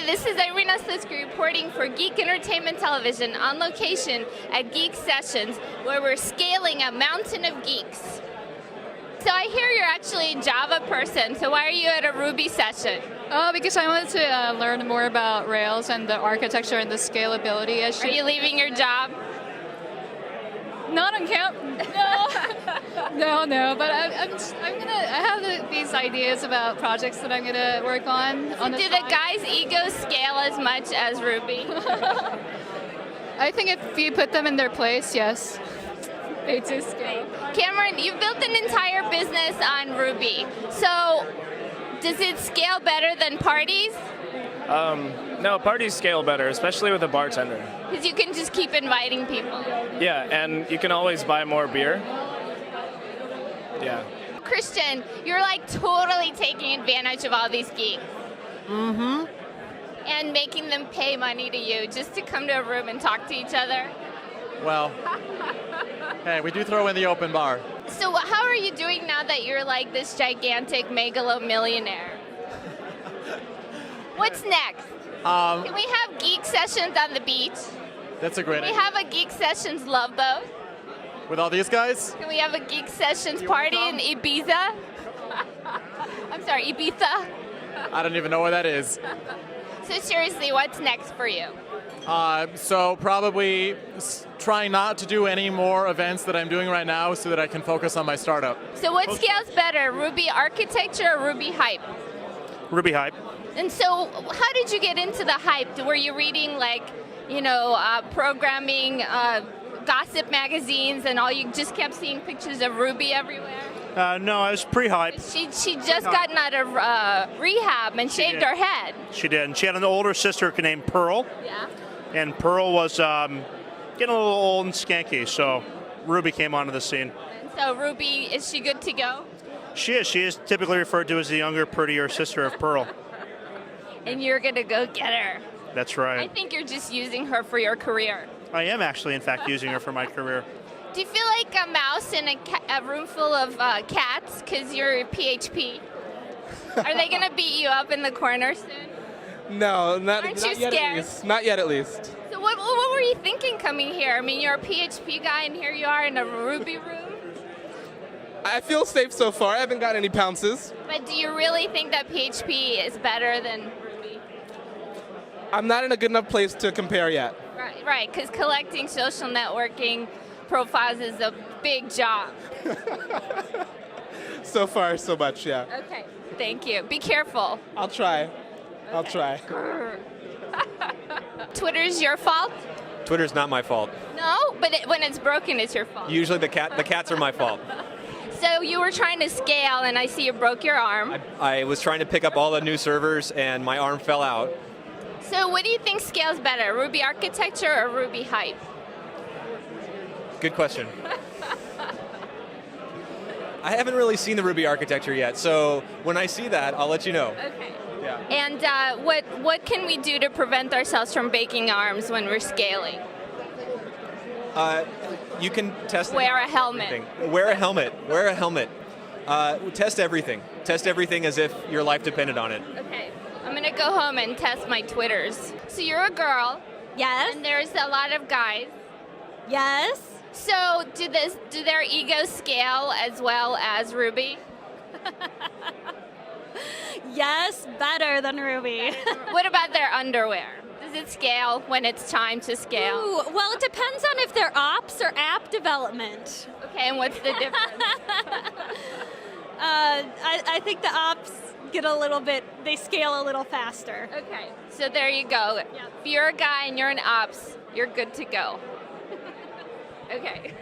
this is Irina reporting for Geek Entertainment Television on location at geekSessions, where we're scaling a mountain of geeks. So I hear you're actually a Java person, so why are you at a Ruby session? Oh, because I wanted to learn more about Rails and the architecture and the scalability issues. Are you leaving your job? Not on camp. No. But I have these ideas about projects that I'm gonna work on. So do the guys' egos scale as much as Ruby? I think if you put them in their place, yes, they do scale. Cameron, you've built an entire business on Ruby. So does it scale better than parties? No, parties scale better, especially with a bartender. Because you can just keep inviting people. Yeah, and you can always buy more beer. Yeah. Christian, you're like totally taking advantage of all these geeks. Mm-hmm. And making them pay money to you just to come to a room and talk to each other. Well, hey, we do throw in the open bar. So how are you doing now that you're like this gigantic megalomillionaire? What's next? Can we have geek sessions on the beach? That's a great Can idea. we have a geek sessions love boat? With all these guys? Can we have a geek sessions party in Ibiza? I'm sorry, Ibiza? I don't even know where that is. So seriously, what's next for you? So probably trying not to do any more events that I'm doing right now so that I can focus on my startup. So what scales better, Ruby architecture or Ruby hype? Ruby hype. And so how did you get into the hype? Were you reading programming gossip magazines and you just kept seeing pictures of Ruby everywhere? No, I was pre-hype. She just gotten out of rehab and shaved her head. She did. And she had an older sister named Pearl. Yeah. And Pearl was getting a little old and skanky, so Ruby came onto the scene. And so Ruby, is she good to go? She is. She is typically referred to as the younger, prettier sister of Pearl. And you're going to go get her. That's right. I think you're just using her for your career. I am actually, in fact, using her for my career. Do you feel like a mouse in a room full of cats because you're PHP? Are they going to beat you up in the corner soon? No, not Aren't you yet scared? at least. Not yet at least. So what were you thinking coming here? I mean, you're a PHP guy and here you are in a Ruby room? I feel safe so far. I haven't got any pounces. But do you really think that PHP is better than Ruby? I'm not in a good enough place to compare yet. Right, because collecting social networking profiles is a big job. So far, so much, yeah. Okay, thank you. Be careful. I'll try. I'll try. Twitter's your fault? Twitter's not my fault. No, but when it's broken, it's your fault. Usually the cats are my fault. So you were trying to scale, and I see you broke your arm. I was trying to pick up all the new servers, and my arm fell out. So what do you think scales better, Ruby architecture or Ruby hype? Good question. I haven't really seen the Ruby architecture yet, so when I see that, I'll let you know. Okay. Yeah. And what can we do to prevent ourselves from breaking arms when we're scaling? You can test. Wear a helmet. Everything. Wear a helmet. Wear a helmet. Test everything. Test everything as if your life depended on it. Okay. I'm going to go home and test my Twitters. So you're a girl. Yes. And there's a lot of guys. Yes. So do their egos scale as well as Ruby? Yes, better than Ruby. What about their underwear? Does it scale when it's time to scale? Ooh, well, it depends on if they're ops or app development. Okay, and what's the difference? I think the ops get they scale a little faster. Okay, so there you go. If you're a guy and you're an ops, you're good to go. Okay.